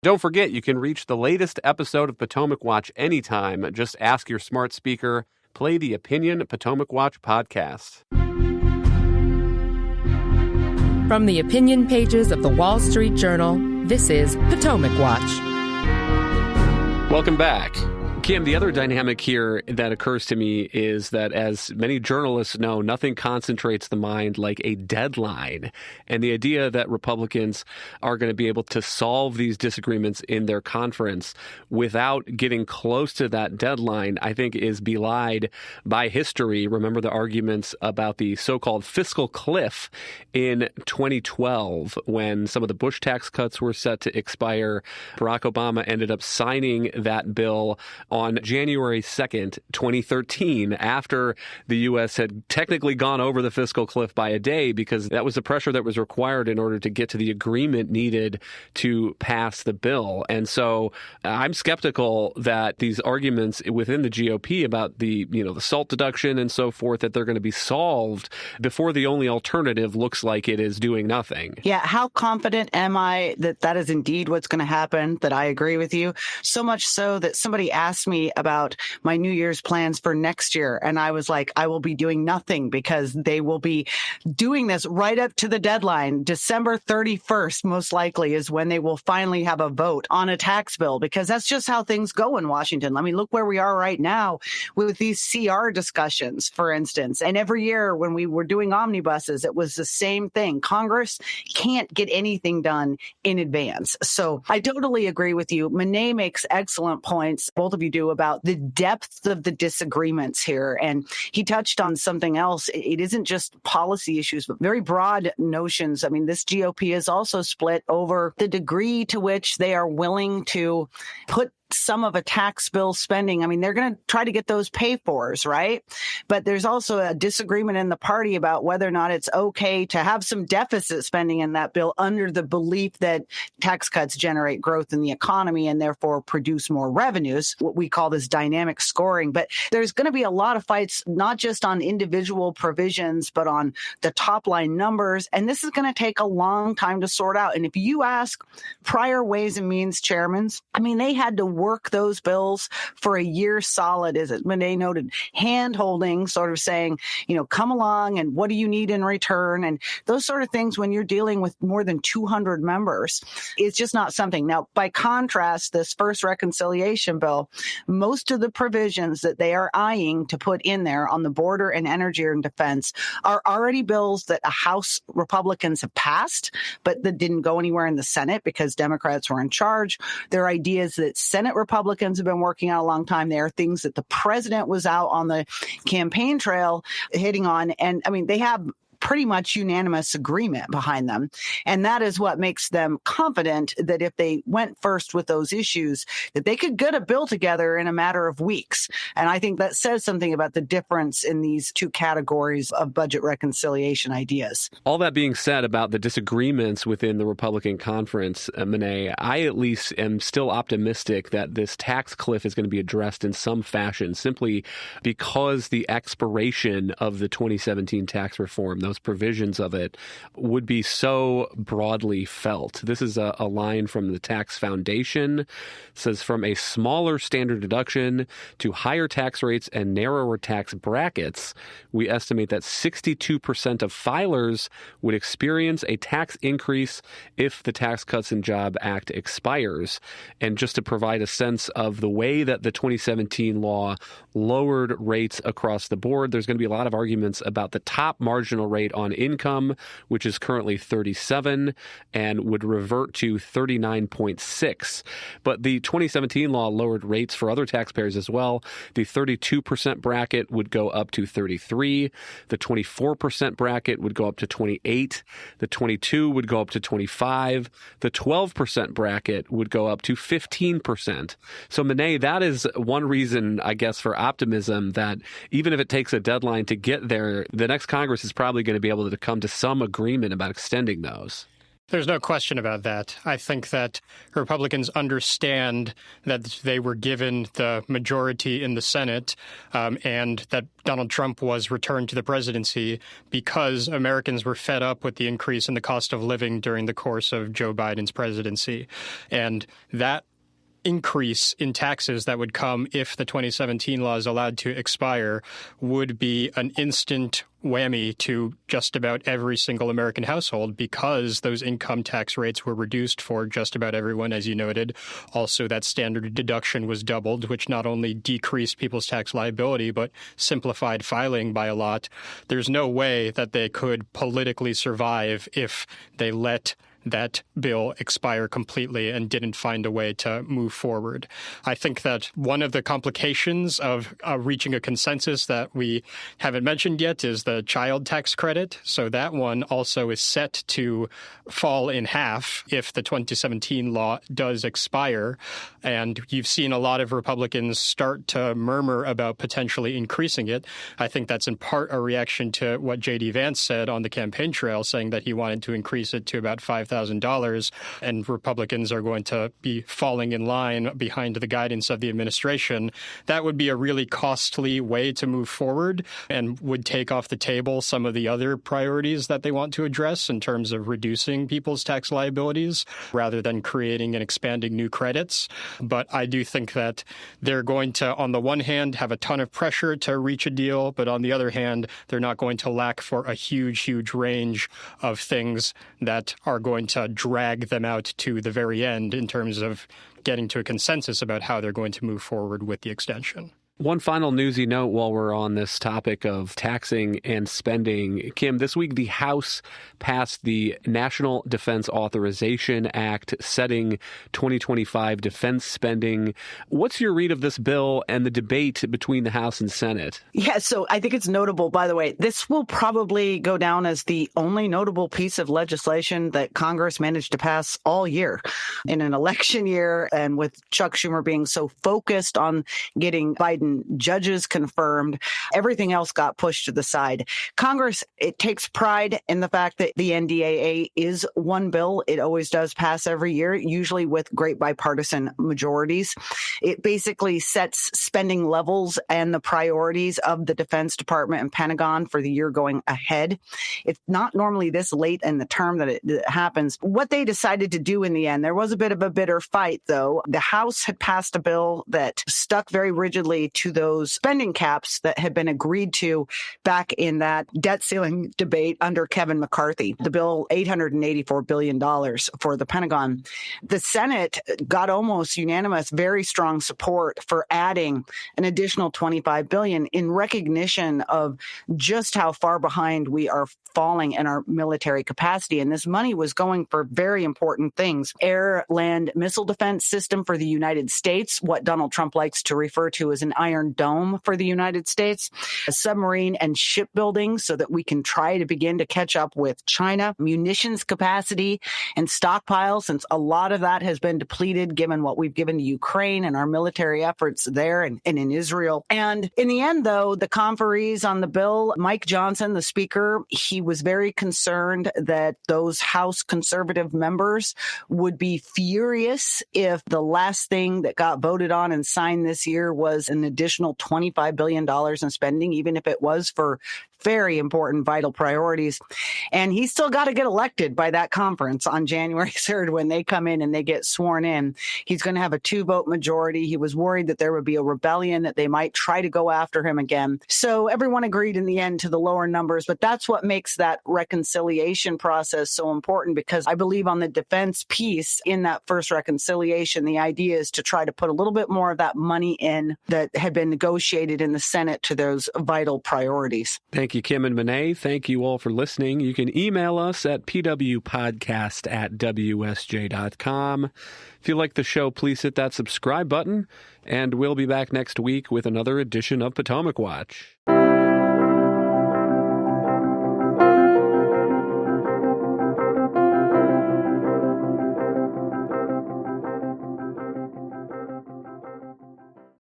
Don't forget, you can reach the latest episode of Potomac Watch anytime. Just ask your smart speaker, play the Opinion Potomac Watch podcast. From the opinion pages of the Wall Street Journal, this is Potomac Watch. Welcome back. Kim, the other dynamic here that occurs to me is that, as many journalists know, nothing concentrates the mind like a deadline. And the idea that Republicans are going to be able to solve these disagreements in their conference without getting close to that deadline, I think, is belied by history. Remember the arguments about the so-called fiscal cliff in 2012 when some of the Bush tax cuts were set to expire. Barack Obama ended up signing that bill on January 2nd, 2013, after the U.S. had technically gone over the fiscal cliff by a day, because that was the pressure that was required in order to get to the agreement needed to pass the bill. And so I'm skeptical that these arguments within the GOP about the SALT deduction and so forth, that they're going to be solved before the only alternative looks like it is doing nothing. Yeah, how confident am I that that is indeed what's going to happen, that I agree with you? So much so that somebody asked me about my New Year's plans for next year. And I was like, I will be doing nothing, because they will be doing this right up to the deadline. December 31st, most likely, is when they will finally have a vote on a tax bill, because that's just how things go in Washington. I mean, look where we are right now with these CR discussions, for instance. And every year when we were doing omnibuses, it was the same thing. Congress can't get anything done in advance. So I totally agree with you. Monet makes excellent points, both of you do, about the depth of the disagreements here. And he touched on something else. It isn't just policy issues, but very broad notions. I mean, this GOP is also split over the degree to which they are willing to put some of a tax bill spending. I mean, they're going to try to get those pay-fors, right? But there's also a disagreement in the party about whether or not it's okay to have some deficit spending in that bill under the belief that tax cuts generate growth in the economy and therefore produce more revenues, what we call this dynamic scoring. But there's going to be a lot of fights, not just on individual provisions, but on the top line numbers. And this is going to take a long time to sort out. And if you ask prior Ways and Means chairmen, I mean, they had to work those bills for a year solid, as Monet noted, hand-holding, sort of saying, come along and what do you need in return? And those sort of things, when you're dealing with more than 200 members, it's just not something. Now, by contrast, this first reconciliation bill, most of the provisions that they are eyeing to put in there on the border and energy and defense are already bills that House Republicans have passed, but that didn't go anywhere in the Senate because Democrats were in charge. They're ideas that Senate Republicans have been working on a long time. They are things that the president was out on the campaign trail hitting on. And I mean, they have pretty much unanimous agreement behind them. And that is what makes them confident that if they went first with those issues, that they could get a bill together in a matter of weeks. And I think that says something about the difference in these two categories of budget reconciliation ideas. All that being said about the disagreements within the Republican conference, Monet, I at least am still optimistic that this tax cliff is going to be addressed in some fashion, simply because the expiration of the 2017 tax reform, those provisions of it, would be so broadly felt. This is a line from the Tax Foundation. It says, from a smaller standard deduction to higher tax rates and narrower tax brackets, we estimate that 62% of filers would experience a tax increase if the Tax Cuts and Jobs Act expires. And just to provide a sense of the way that the 2017 law lowered rates across the board, there's going to be a lot of arguments about the top marginal rate on income, which is currently 37 and would revert to 39.6. But the 2017 law lowered rates for other taxpayers as well. The 32% bracket would go up to 33. The 24% bracket would go up to 28. The 22 would go up to 25. The 12% bracket would go up to 15%. So, Monet, that is one reason, I guess, for optimism that even if it takes a deadline to get there, the next Congress is probably going to be able to come to some agreement about extending those. There's no question about that. I think that Republicans understand that they were given the majority in the Senate and that Donald Trump was returned to the presidency because Americans were fed up with the increase in the cost of living during the course of Joe Biden's presidency. And that increase in taxes that would come if the 2017 law is allowed to expire would be an instant whammy to just about every single American household because those income tax rates were reduced for just about everyone, as you noted. Also, that standard deduction was doubled, which not only decreased people's tax liability, but simplified filing by a lot. There's no way that they could politically survive if they let that bill expire completely and didn't find a way to move forward. I think that one of the complications of reaching a consensus that we haven't mentioned yet is the child tax credit. So that one also is set to fall in half if the 2017 law does expire. And you've seen a lot of Republicans start to murmur about potentially increasing it. I think that's in part a reaction to what J.D. Vance said on the campaign trail, saying that he wanted to increase it to about $5,000, and Republicans are going to be falling in line behind the guidance of the administration. That would be a really costly way to move forward and would take off the table some of the other priorities that they want to address in terms of reducing people's tax liabilities rather than creating and expanding new credits. But I do think that they're going to, on the one hand, have a ton of pressure to reach a deal, but on the other hand, they're not going to lack for a huge, huge range of things that are going to drag them out to the very end in terms of getting to a consensus about how they're going to move forward with the extension. One final newsy note while we're on this topic of taxing and spending. Kim, this week the House passed the National Defense Authorization Act setting 2025 defense spending. What's your read of this bill and the debate between the House and Senate? Yeah, so I think it's notable, by the way, this will probably go down as the only notable piece of legislation that Congress managed to pass all year in an election year. And with Chuck Schumer being so focused on getting Biden judges confirmed, everything else got pushed to the side. Congress, it takes pride in the fact that the NDAA is one bill. It always does pass every year, usually with great bipartisan majorities. It basically sets spending levels and the priorities of the Defense Department and Pentagon for the year going ahead. It's not normally this late in the term that it happens. What they decided to do in the end, there was a bit of a bitter fight, though. The House had passed a bill that stuck very rigidly to those spending caps that had been agreed to back in that debt ceiling debate under Kevin McCarthy. The bill, $884 billion for the Pentagon. The Senate got almost unanimous, very strong support for adding an additional $25 billion in recognition of just how far behind we are falling in our military capacity. And this money was going for very important things. Air, land, missile defense system for the United States, what Donald Trump likes to refer to as an Iron Dome for the United States, a submarine and shipbuilding so that we can try to begin to catch up with China, munitions capacity and stockpiles, since a lot of that has been depleted given what we've given to Ukraine and our military efforts there and in Israel. And in the end, though, the conferees on the bill, Mike Johnson, the speaker, he was very concerned that those House conservative members would be furious if the last thing that got voted on and signed this year was an additional $25 billion in spending, even if it was for very important, vital priorities. And he's still got to get elected by that conference on January 3rd when they come in and they get sworn in. He's going to have a 2-vote majority. He was worried that there would be a rebellion, that they might try to go after him again. So everyone agreed in the end to the lower numbers. But that's what makes that reconciliation process so important, because I believe on the defense piece in that first reconciliation, the idea is to try to put a little bit more of that money in that had been negotiated in the Senate to those vital priorities. Thank you, Kim and Monet. Thank you all for listening. You can email us at pwpodcast@wsj.com. If you like the show, please hit that subscribe button, and we'll be back next week with another edition of Potomac Watch.